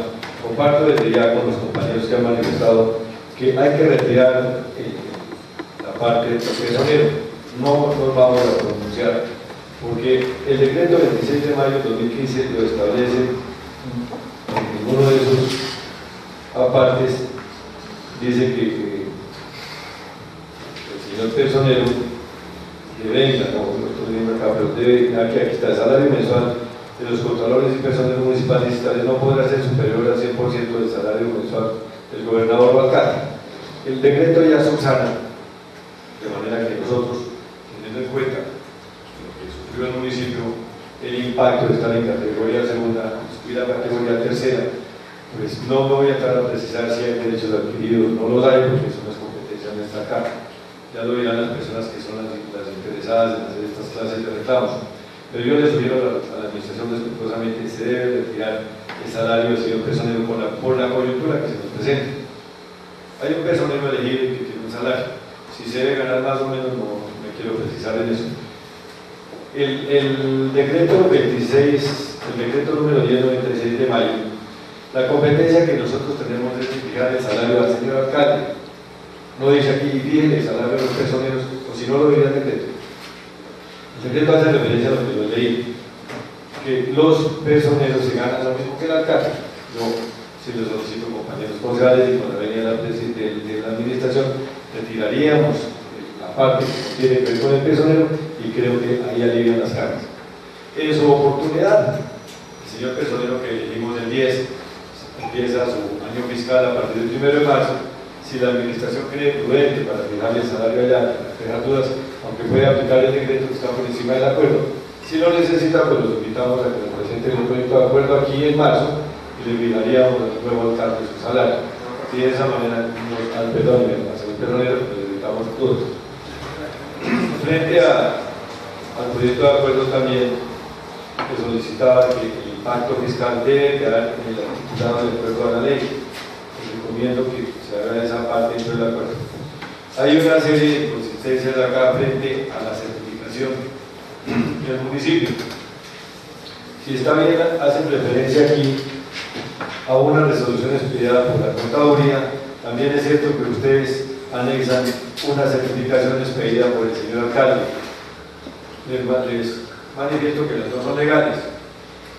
Comparto desde ya con los compañeros que han manifestado que hay que retirar la parte del personero. No nos vamos a pronunciar porque el decreto 26 de mayo de 2015 lo establece. En ninguno de esos apartes dice que el señor personero que venga, como nosotros vimos acá, pero debe, aquí está el salario mensual de los contralores y personeros municipales no podrá ser superior al 100% del salario mensual del gobernador o alcalde. El decreto ya subsana, de manera que nosotros, teniendo en cuenta lo que sufrió el municipio, el impacto de estar en categoría segunda y la categoría tercera, pues no me voy a entrar a precisar si hay derechos adquiridos, no los hay porque eso no es competencia nuestra acá. Ya lo dirán las personas que son las interesadas en hacer estas clases de reclamos. Pero yo les sugiero a la administración respetuosamente se debe retirar el salario del señor personero por la coyuntura que se nos presenta. Hay un personero elegible que tiene un salario. Si se debe ganar más o menos, no me quiero precisar en eso. El decreto 26, el decreto número 1096 de mayo, La competencia que nosotros tenemos es fijar el salario al señor alcalde. No dice aquí, fíjense el salario de los personeros, o si no lo diría el decreto. El decreto hace referencia a lo que yo leí, que los personeros se ganan lo mismo que el alcalde. Yo, si lo solicito, compañeros concejales, y con la venida de la administración, retiraríamos la parte que tiene que ver con el personero y creo que ahí alivian las cargas. En su oportunidad, el señor personero que elegimos el 10 empieza su año fiscal a partir del 1 de marzo. Si la administración cree prudente para fijar el salario allá, dejar dudas, aunque puede aplicar el decreto que está por encima del acuerdo, si lo necesita, pues los invitamos a que nos presenten un proyecto de acuerdo aquí en marzo y le fijaríamos el nuevo alcalde su salario. Y de esa manera, al personero, pues le evitamos todos. Frente al proyecto de acuerdo también, que solicitaba que el impacto fiscal debe quedar en el articulado de acuerdo a la ley. Les recomiendo que se haga esa parte dentro del acuerdo. Hay una serie de inconsistencias acá frente a la certificación del municipio. Si está bien, hacen referencia aquí a una resolución expedida por la contaduría. También es cierto que ustedes anexan una certificación expedida por el señor alcalde. Les manifiesto que las dos son legales.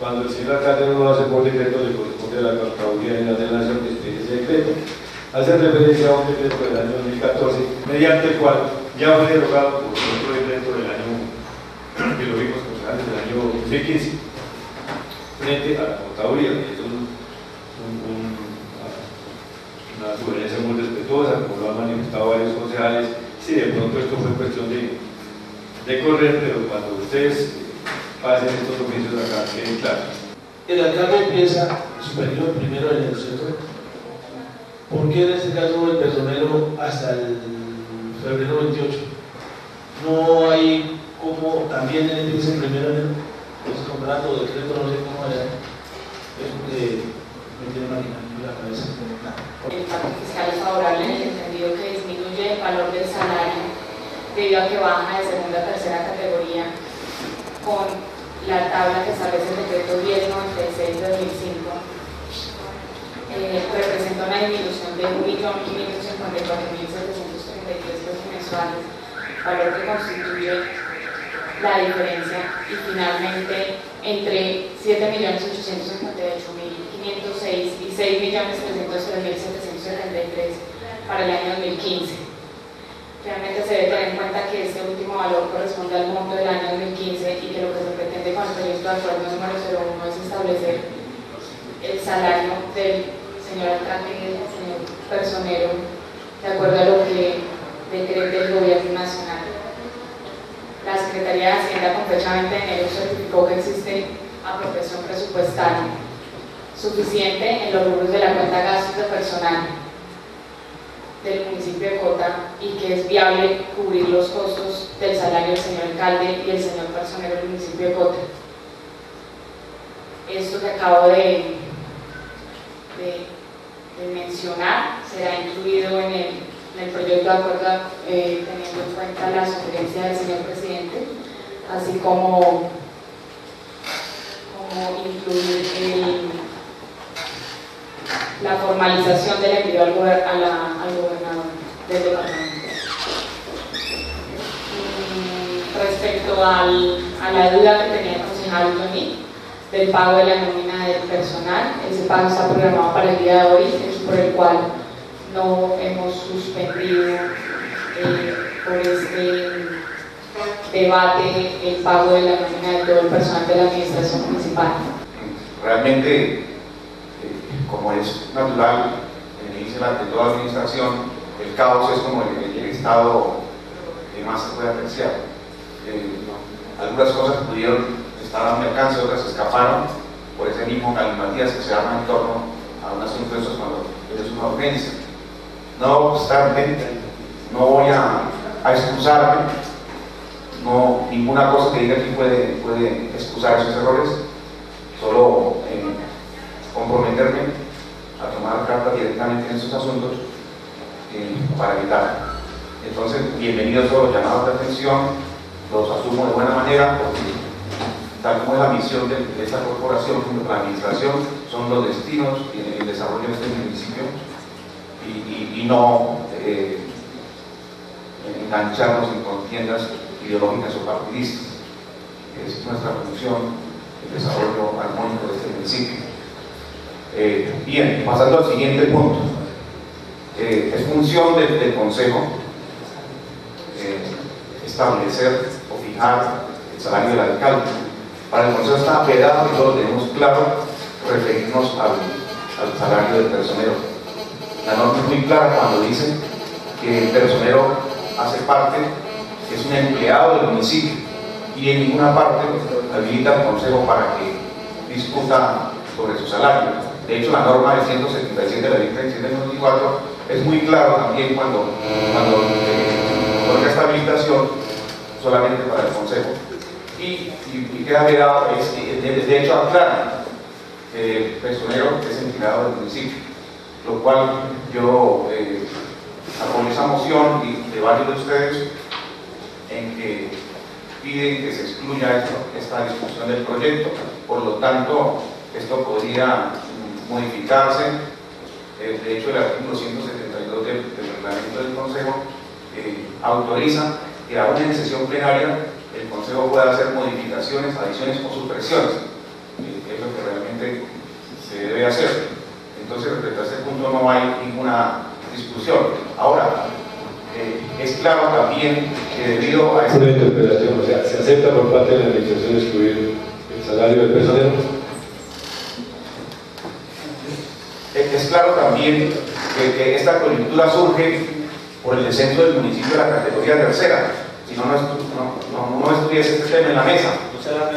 Cuando el señor alcalde no lo hace por decreto, le corresponde a la Contraloría y la de la Nación que expide ese decreto. Hace referencia a un decreto del año 2014, mediante el cual ya fue derogado por otro decreto del año, que lo vimos antes del año 2015, frente a la Contraloría, que es una sugerencia muy respetuosa, como lo han manifestado varios concejales. Sí, de pronto esto fue cuestión de correr, pero cuando ustedes pasen estos oficios acá, queden claros. El alcalde empieza su periodo primero en el centro. ¿Por qué en este caso el personero hasta el febrero 28? No hay como también él dice primero en el contrato o decreto, no sé cómo era. Es que me tiene maquinando en la cabeza. El pacto fiscal es favorable en el entendido que disminuye el valor del salario debido a que baja de segunda a tercera categoría con la tabla que establece el decreto 1096 de 2005. Representa una disminución de 1.554.733 pesos mensuales, valor que constituye la diferencia, y finalmente entre 7.858.506 y 6.303.773 para el año 2015. Realmente se debe tener en cuenta que este último valor corresponde al monto del año 2015 y que lo que se pretende con el proyecto de acuerdo número 01 es establecer el salario del señor alcalde y del señor personero de acuerdo a lo que decrete el gobierno nacional. La Secretaría de Hacienda con fecha 20 de enero certificó que existe apropiación presupuestaria suficiente en los rubros de la cuenta gastos de personal del municipio de Cota y que es viable cubrir los costos del salario del señor alcalde y el señor personero del municipio de Cota. Esto que acabo de mencionar será incluido en el proyecto de acuerdo teniendo en cuenta la sugerencia del señor presidente, así como incluir la formalización del envío al gobernador del departamento. Respecto a la duda que tenía el concejal Tony del pago de la nómina del personal, ese pago está programado para el día de hoy, es por el cual no hemos suspendido por este debate el pago de la nómina de todo el personal de la administración municipal. Realmente, como es natural en el inicio de toda administración, el caos es como el estado que más se puede apreciar. Algunas cosas pudieron estar a un alcance, otras escaparon por ese mismo galimatías que se arma en torno a un asunto de esos cuando es una urgencia. No obstante, no voy a excusarme, ninguna cosa que diga aquí puede excusar esos errores, solo comprometerme a tomar cartas directamente en esos asuntos para evitar. Entonces, bienvenidos todos los llamados de atención, los asumo de buena manera porque tal como es la misión de esta corporación junto con la administración, son los destinos y el desarrollo de este municipio y no engancharnos en contiendas ideológicas o partidistas. Es nuestra función el desarrollo armónico de este municipio. Bien, pasando al siguiente punto. Es función del Consejo establecer o fijar el salario del alcalde. Para el Consejo está vedado y todos tenemos claro referirnos al salario del personero. La norma es muy clara cuando dice que el personero hace parte, es un empleado del municipio y en ninguna parte habilita al Consejo para que discuta sobre su salario. De hecho, la norma del 177 de la ley 37/94 es muy claro también cuando otorga esta habilitación solamente para el Consejo. Y queda vedado, de hecho aclara que el personero es empleado del municipio, lo cual yo apoyo esa moción y de varios de ustedes en que piden que se excluya esta discusión del proyecto. Por lo tanto, esto podría modificarse. De hecho, el artículo 172 del reglamento del Consejo autoriza que aún en sesión plenaria el Consejo pueda hacer modificaciones, adiciones o supresiones. Es lo que realmente se debe hacer. Entonces, respecto a este punto no hay ninguna discusión. Ahora, es claro también que debido a esta interpretación, o sea, ¿se acepta por parte de la administración excluir el salario del personero? Es claro también que esta coyuntura surge por el descenso del municipio de la categoría tercera. Si no estuviese este tema en la mesa.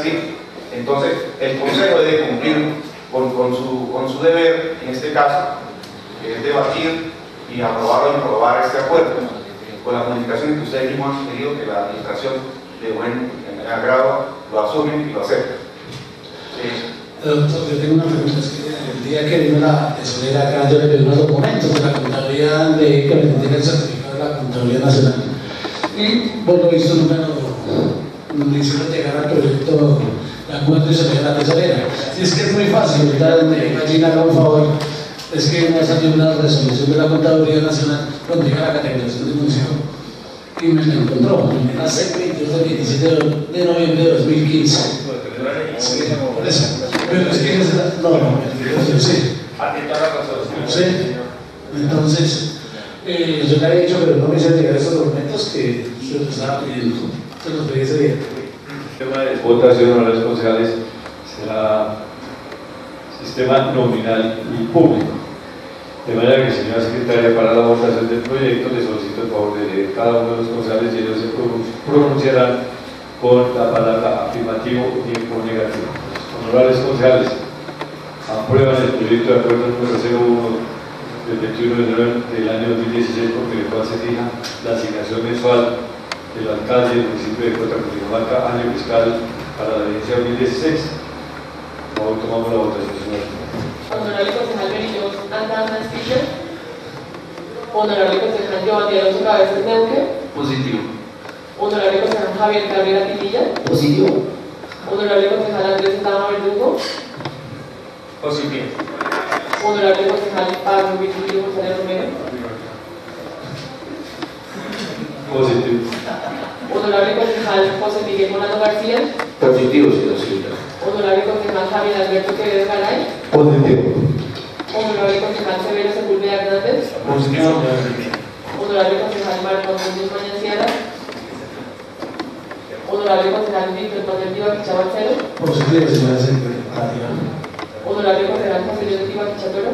¿Sí? Entonces, el Consejo debe cumplir con su deber, en este caso, que es debatir y aprobar o improbar este acuerdo, con las modificaciones que ustedes mismos han pedido, que la administración de buen agrado lo asume y lo acepte. Doctor, yo tengo una pregunta. Es que el día que vino la tesorera acá, yo le pedí unos documentos de la Contraloría de que me tiene el certificado de la Contraloría Nacional. Y por lo visto nunca nos hicieron llegar al proyecto de acuerdo y se le dio la tesorera. Y es que es muy fácil, ahorita allí haga un favor. Es que no salió una resolución de la Contraloría Nacional cuando llega la categorización del municipio y me la encontró. Me la hace el 27 de noviembre de 2015. Sí, por eso. Pero es que no, sí. Sí. Entonces, yo le había dicho, pero no me hicieron llegar esos documentos que yo les estaba pidiendo. Se los pedí ese día. El tema de votación a los concejales será sistema nominal y público. De manera que, señora secretaria, para la votación del proyecto le solicito el favor de leer cada uno de los concejales y ellos se pronunciarán con la palabra afirmativo y o negativo. Honorables concejales, aprueban el proyecto de acuerdo número 01 del 21 de enero del año 2016, por el cual se fija la asignación mensual del alcalde del municipio de Cota, Cundinamarca, año fiscal para la vigencia 2016. Por favor, tomamos la votación, señor. Honorable concejal Benito Andana Stiller. Honorable concejal Giovanni Alonso Cabezas Neuque. Positivo. Honorable concejal Javier Cabrera Pinilla. Positivo. Honorable concejal Andrés Tama Verdugo. Positivo. Honorable concejal Pablo Virgilio González Romero. Positivo. Honorable concejal José Miguel Molano García. Positivo, señora secretaria. Honorable concejal Javier Alberto Quevedo Garay. Positivo. Honorable concejal Severo Sepúlveda Hernández. Positivo. Honorable concejal Marco Antonio Mañanciara. Honorable concejal Víctor Manuel Diva Quichabalcero. Positivo, señora secretaria. Honorable concejal José Luis Diva Quichatoro.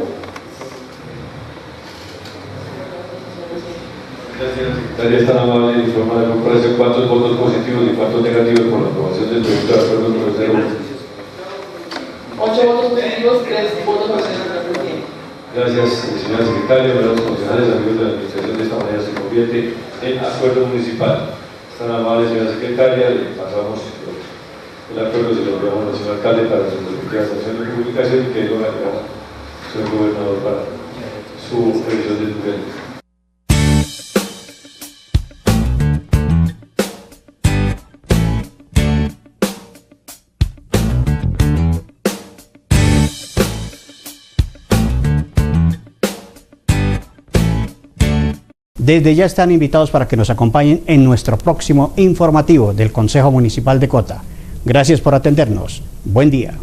Gracias, secretaria. Es tan amable de informar a la corporación cuántos votos positivos y cuántos negativos por la aprobación del proyecto de acuerdo número 01. 8 votos positivos, 3 votos negativos. Gracias, señora secretaria. Los concejales, amigos de la administración, de esta manera se convierte en acuerdo municipal. Tan amable, señora secretaria, le pasamos el acuerdo, se lo enviamos al señor alcalde para su respectiva sanción de publicación y que lo haga llegar al señor gobernador para su revisión del nivel. Desde ya están invitados para que nos acompañen en nuestro próximo informativo del Consejo Municipal de Cota. Gracias por atendernos. Buen día.